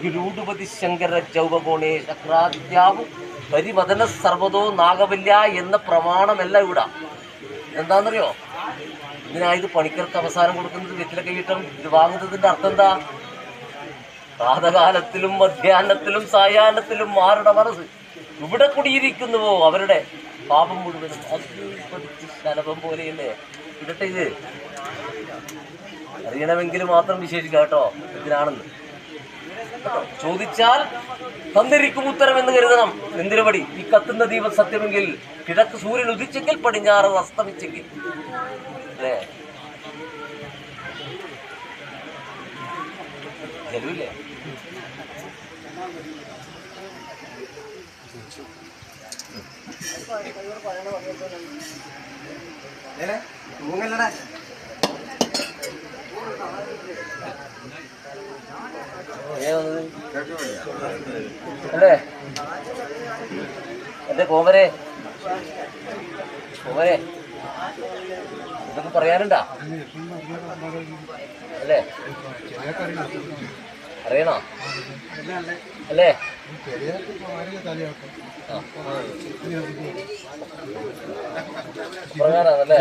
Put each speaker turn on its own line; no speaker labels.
ഗുരുപതി ശങ്കര ചൗബകോണേ ശക്രാദ്യാവും പരിവദന സർവതോ നാഗവല്യ എന്ന പ്രമാണമല്ല ഇവിടെ. എന്താണെന്നറിയോ? ഇതിനായത് പണിക്കർക്ക് അവസാനം കൊടുക്കുന്നത് വെറ്റില കൈയിട്ടം. ഇത് വാങ്ങുന്നതിന്റെ അർത്ഥം എന്താ? പ്രാതകാലത്തിലും മധ്യാഹ്നത്തിലും സായാഹ്നത്തിലും ആരുടെ മനസ്സ് ഇവിടെ കുടിയിരിക്കുന്നുവോ അവരുടെ പാപം മുഴുവനും ശലഭം പോലെയല്ലേ ഇടട്ടെ. ഇത് അറിയണമെങ്കിൽ മാത്രം വിശേഷിക്കാം കേട്ടോ ഇതിനാണെന്ന്. ചോദിച്ചാൽ തന്നിരിക്കും ഉത്തരം എന്ന് കരുതണം. എന്തിനുപടി? ഈ കത്തുന്ന ദീപം സത്യമെങ്കിൽ, കിഴക്ക് സൂര്യൻ ഉദിച്ചെങ്കിൽ പടിഞ്ഞാറ് അസ്തമിച്ചെങ്കിൽ, അല്ലേ? ജലമില്ലേ? അല്ലേ എന്റെ കോമരെ ഇതൊക്കെ പറയാനുണ്ടാ? അല്ലേ? അറിയണോ? അല്ലേ? പ്രകാരമാണല്ലേ?